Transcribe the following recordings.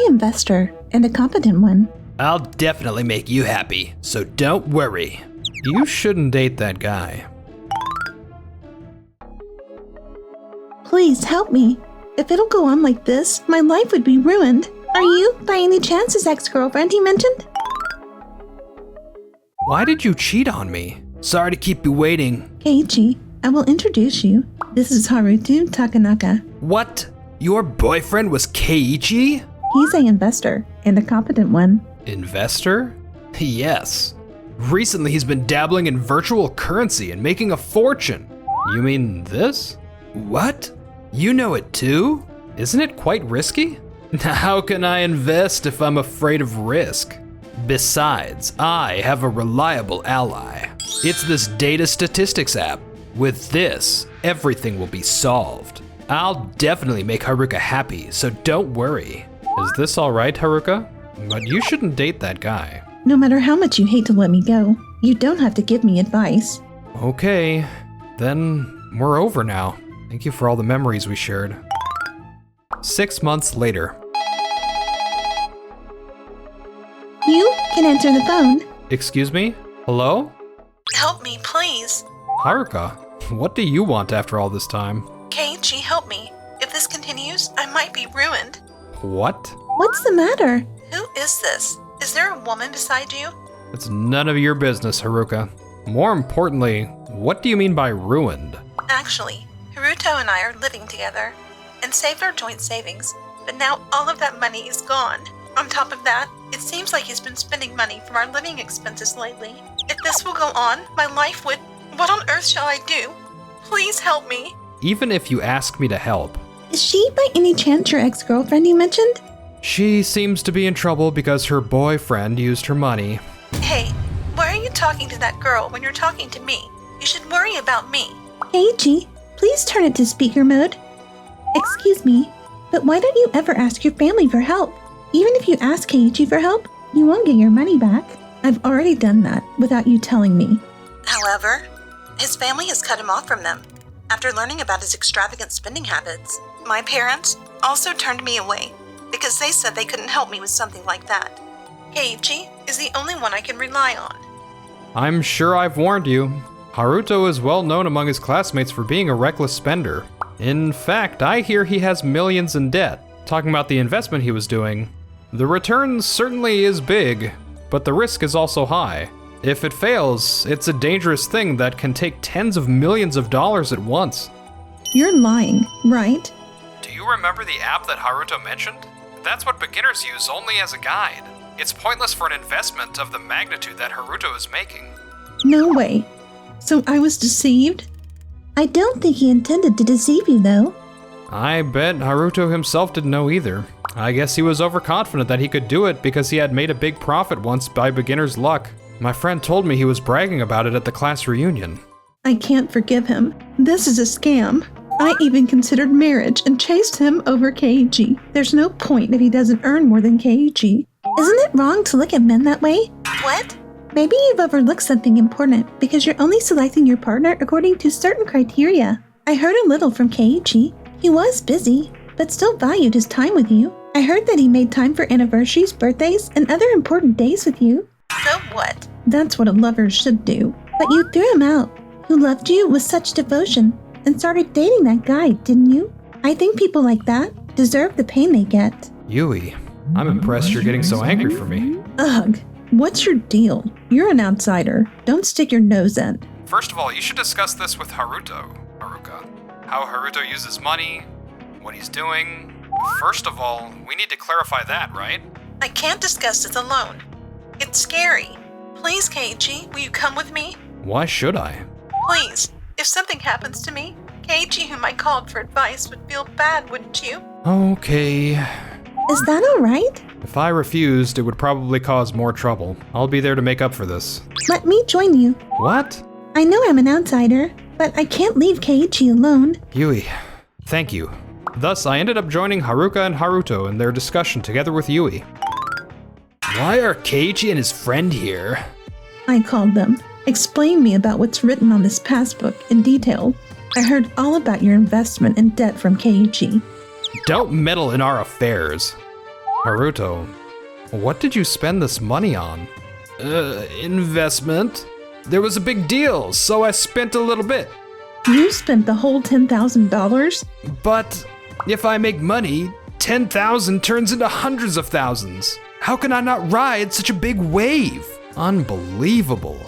an investor, and a competent one. I'll definitely make you happy, so don't worry. You shouldn't date that guy. Please help me. If it'll go on like this, my life would be ruined. Are you, by any chance, his ex-girlfriend he mentioned? Why did you cheat on me? Sorry to keep you waiting. Keiichi, I will introduce you. This is Haruto Takanaka. What? Your boyfriend was Keiichi? He's an investor, and a competent one. Investor? Yes. Recently he's been dabbling in virtual currency and making a fortune. You mean this? What? You know it too? Isn't it quite risky? How can I invest if I'm afraid of risk? Besides, I have a reliable ally. It's this data statistics app. With this, everything will be solved. I'll definitely make Haruka happy, so don't worry. Is this all right, Haruka? But you shouldn't date that guy. No matter how much you hate to let me go, you don't have to give me advice. Okay, then we're over now. Thank you for all the memories we shared. 6 months later. You can answer the phone. Excuse me? Hello? Help me, please. Haruka, what do you want after all this time? Keiichi, help me. If this continues, I might be ruined. What? What's the matter? Who is this? Is there a woman beside you? It's none of your business, Haruka. More importantly, what do you mean by ruined? Actually, Haruto and I are living together and saved our joint savings, but now all of that money is gone. On top of that, it seems like he's been spending money from our living expenses lately. If this will go on, my life would... What on earth shall I do? Please help me. Even if you ask me to help. Is she by any chance your ex-girlfriend you mentioned? She seems to be in trouble because her boyfriend used her money. Hey, why are you talking to that girl when you're talking to me? You should worry about me. Keiichi, please turn it to speaker mode. Excuse me, but why don't you ever ask your family for help? Even if you ask Keiichi for help, you won't get your money back. I've already done that without you telling me. However, his family has cut him off from them after learning about his extravagant spending habits. My parents also turned me away because they said they couldn't help me with something like that. Keiichi is the only one I can rely on. I'm sure I've warned you. Haruto is well known among his classmates for being a reckless spender. In fact, I hear he has millions in debt. Talking about the investment he was doing, the return certainly is big, but the risk is also high. If it fails, it's a dangerous thing that can take tens of millions of dollars at once. You're lying, right? Do you remember the app that Haruto mentioned? That's what beginners use only as a guide. It's pointless for an investment of the magnitude that Haruto is making. No way. So I was deceived? I don't think he intended to deceive you, though. I bet Haruto himself didn't know either. I guess he was overconfident that he could do it because he had made a big profit once by beginner's luck. My friend told me he was bragging about it at the class reunion. I can't forgive him. This is a scam. I even considered marriage and chased him over Keiichi. There's no point if he doesn't earn more than Keiichi. Isn't it wrong to look at men that way? What? Maybe you've overlooked something important because you're only selecting your partner according to certain criteria. I heard a little from Keiichi. He was busy, but still valued his time with you. I heard that he made time for anniversaries, birthdays, and other important days with you. So what? That's what a lover should do. But you threw him out, who loved you with such devotion, and started dating that guy, didn't you? I think people like that deserve the pain they get. Yui, I'm impressed you're getting so angry for me. Ugh, what's your deal? You're an outsider. Don't stick your nose in. First of all, you should discuss this with Haruto, Haruka. How Haruto uses money, what he's doing. First of all, we need to clarify that, right? I can't discuss this alone. It's scary. Please, Keiichi, will you come with me? Why should I? Please. If something happens to me, Keiichi, whom I called for advice, would feel bad, wouldn't you? Okay. Is that all right? If I refused, it would probably cause more trouble. I'll be there to make up for this. Let me join you. What? I know I'm an outsider, but I can't leave Keiichi alone. Yui, thank you. Thus, I ended up joining Haruka and Haruto in their discussion together with Yui. Why are Keiichi and his friend here? I called them. Explain me about what's written on this passbook in detail. I heard all about your investment and debt from Keiichi. Don't meddle in our affairs. Haruto, what did you spend this money on? Investment. There was a big deal, so I spent a little bit. You spent the whole $10,000? But if I make money, 10,000 turns into hundreds of thousands. How can I not ride such a big wave? Unbelievable.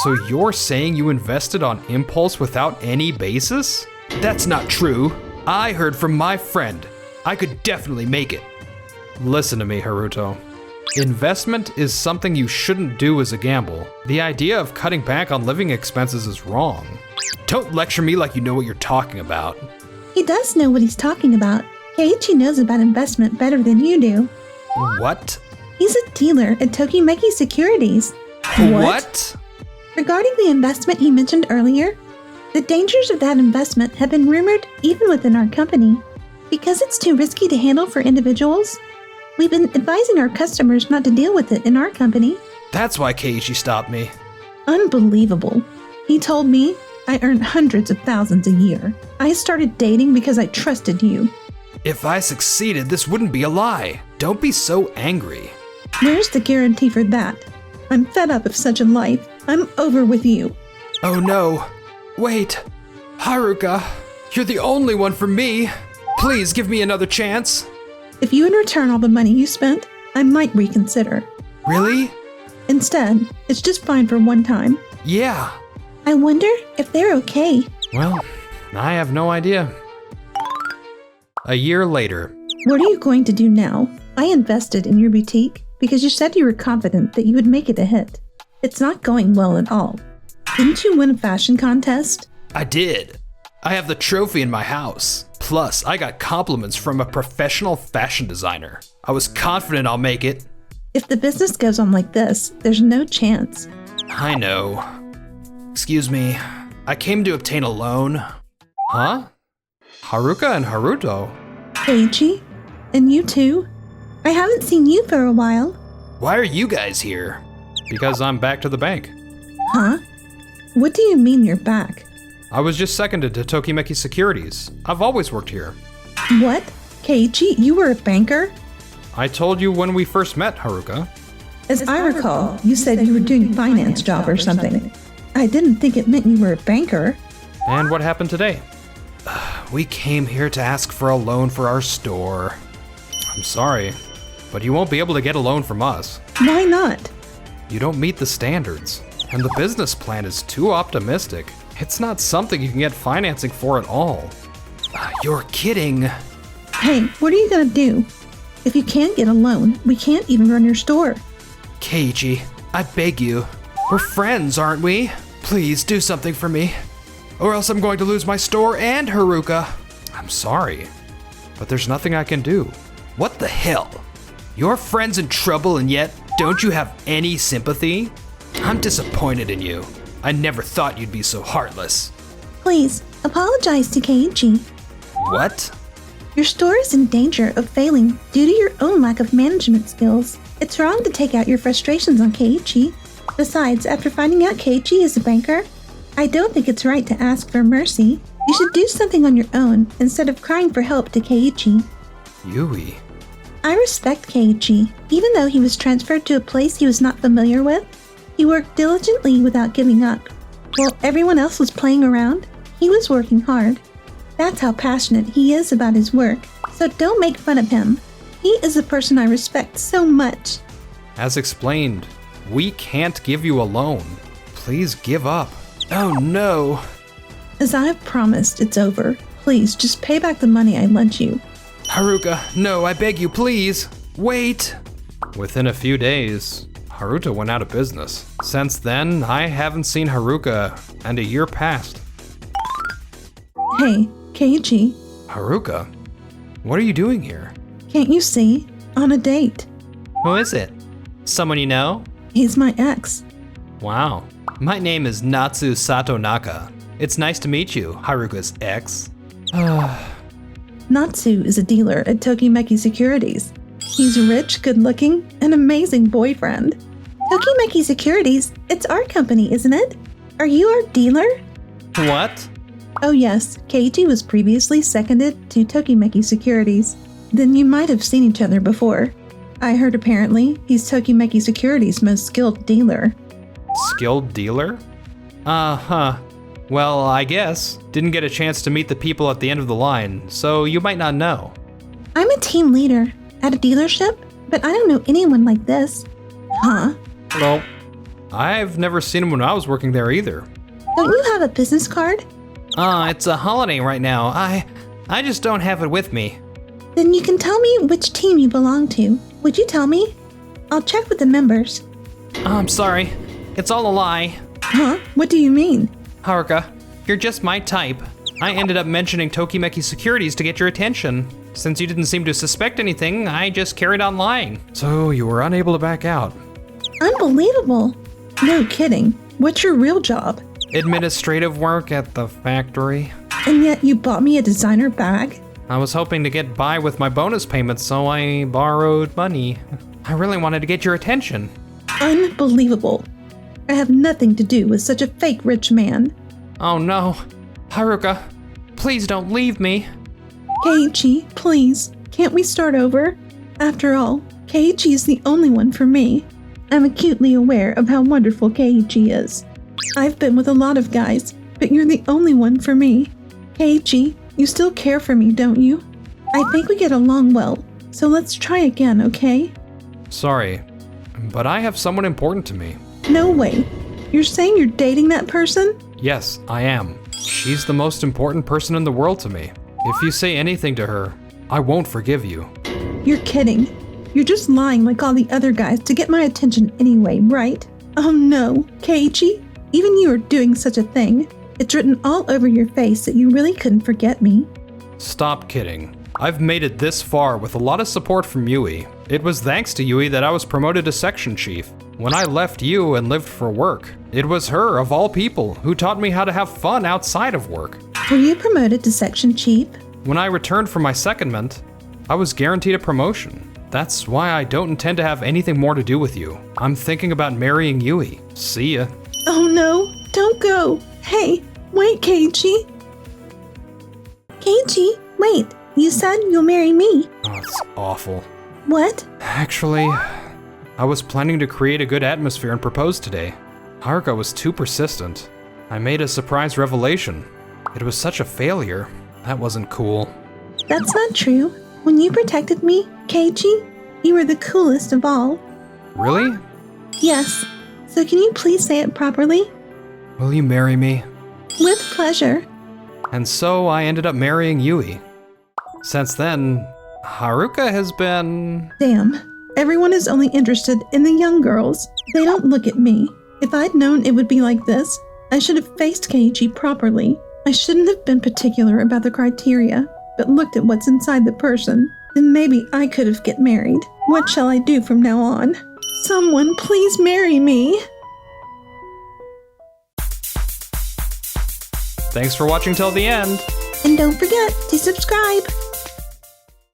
So you're saying you invested on impulse without any basis? That's not true. I heard from my friend. I could definitely make it. Listen to me, Haruto. Investment is something you shouldn't do as a gamble. The idea of cutting back on living expenses is wrong. Don't lecture me like you know what you're talking about. He does know what he's talking about. Keiichi knows about investment better than you do. What? He's a dealer at Tokimeki Securities. What? Regarding the investment he mentioned earlier, the dangers of that investment have been rumored even within our company. Because it's too risky to handle for individuals, we've been advising our customers not to deal with it in our company. That's why Keiichi stopped me. Unbelievable. He told me I earned hundreds of thousands a year. I started dating because I trusted you. If I succeeded, this wouldn't be a lie. Don't be so angry. Where's the guarantee for that? I'm fed up of such a life. I'm over with you. Oh no. Wait. Haruka, you're the only one for me. Please give me another chance. If you would return all the money you spent, I might reconsider. Really? Instead, it's just fine for one time. Yeah. I wonder if they're okay. Well, I have no idea. A year later. What are you going to do now? I invested in your boutique because you said you were confident that you would make it a hit. It's not going well at all. Didn't you win a fashion contest? I did. I have the trophy in my house. Plus, I got compliments from a professional fashion designer. I was confident I'll make it. If the business goes on like this, there's no chance. I know. Excuse me. I came to obtain a loan. Huh? Haruka and Haruto? Keiichi? And you too? I haven't seen you for a while. Why are you guys here? Because I'm back to the bank. Huh? What do you mean you're back? I was just seconded to Tokimeki Securities. I've always worked here. What? Keiichi, you were a banker? I told you when we first met, Haruka. As I recall, you said you were doing a finance job or something. I didn't think it meant you were a banker. And what happened today? We came here to ask for a loan for our store. I'm sorry, but you won't be able to get a loan from us. Why not? You don't meet the standards, and the business plan is too optimistic. It's not something you can get financing for at all. You're kidding. Hey, what are you gonna do? If you can't get a loan, we can't even run your store. Keiichi, I beg you. We're friends, aren't we? Please do something for me, or else I'm going to lose my store and Haruka. I'm sorry, but there's nothing I can do. What the hell? Your friend's in trouble and yet don't you have any sympathy? I'm disappointed in you. I never thought you'd be so heartless. Please, apologize to Keiichi. What? Your store is in danger of failing due to your own lack of management skills. It's wrong to take out your frustrations on Keiichi. Besides, after finding out Keiichi is a banker, I don't think it's right to ask for mercy. You should do something on your own instead of crying for help to Keiichi. Yui. I respect Keiichi. Even though he was transferred to a place he was not familiar with, he worked diligently without giving up. While everyone else was playing around, he was working hard. That's how passionate he is about his work, so don't make fun of him. He is a person I respect so much. As explained, we can't give you a loan. Please give up. Oh no. As I've promised, it's over. Please, just pay back the money I lent you. Haruka, no, I beg you, please. Wait. Within a few days, Haruto went out of business. Since then, I haven't seen Haruka, and a year passed. Hey, Keiichi, Haruka, what are you doing here? can't you see? On a date. Who is it? Someone you know? He's my ex. Wow. My name is Natsu Satonaka. It's nice to meet you, Haruka's ex. Natsu is a dealer at Tokimeki Securities. He's rich, good-looking, an amazing boyfriend. Tokimeki Securities, it's our company, isn't it? Are you our dealer? What? Oh yes, Keiichi was previously seconded to Tokimeki Securities. Then you might have seen each other before. I heard apparently he's Tokimeki Security's most skilled dealer. Skilled dealer? Uh-huh. Well, I guess. Didn't get a chance to meet the people at the end of the line, so you might not know. I'm a team leader at a dealership, but I don't know anyone like this. Huh? Well, I've never seen him when I was working there either. Don't you have a business card? It's a holiday right now. I just don't have it with me. Then you can tell me which team you belong to. Would you tell me? I'll check with the members. I'm sorry. It's all a lie. Huh? What do you mean? Haruka, you're just my type. I ended up mentioning Tokimeki Securities to get your attention. Since you didn't seem to suspect anything, I just carried on lying. So you were unable to back out. Unbelievable. No kidding. What's your real job? Administrative work at the factory. And yet you bought me a designer bag? I was hoping to get by with my bonus payments, so I borrowed money. I really wanted to get your attention. Unbelievable. I have nothing to do with such a fake rich man. Oh no. Haruka, please don't leave me. Keiichi, please, can't we start over? After all, Keiichi is the only one for me. I'm acutely aware of how wonderful Keiichi is. I've been with a lot of guys, but you're the only one for me. Keiichi, you still care for me, don't you? I think we get along well, so let's try again, okay? Sorry, but I have someone important to me. No way. You're saying you're dating that person? Yes, I am. She's the most important person in the world to me. If you say anything to her, I won't forgive you. You're kidding. You're just lying like all the other guys to get my attention anyway, right? Oh no, Keiichi, even you are doing such a thing. It's written all over your face that you really couldn't forget me. Stop kidding. I've made it this far with a lot of support from Yui. It was thanks to Yui that I was promoted to section chief. When I left you and lived for work, it was her, of all people, who taught me how to have fun outside of work. Were you promoted to section chief? When I returned from my secondment, I was guaranteed a promotion. That's why I don't intend to have anything more to do with you. I'm thinking about marrying Yui. See ya. Oh no, don't go. Hey, wait, Keiichi. Keiichi, wait. You said you'll marry me. Oh, it's awful. What? Actually, I was planning to create a good atmosphere and propose today. Haruka was too persistent. I made a surprise revelation. It was such a failure. That wasn't cool. That's not true. When you protected me, Keiichi, you were the coolest of all. Really? Yes. So can you please say it properly? Will you marry me? With pleasure. And so I ended up marrying Yui. Since then, Haruka has been... Damn. Everyone is only interested in the young girls. They don't look at me. If I'd known it would be like this, I should have faced Keiichi properly. I shouldn't have been particular about the criteria, but looked at what's inside the person. Then maybe I could have get married. What shall I do from now on? Someone please marry me. Thanks for watching till the end. And don't forget to subscribe.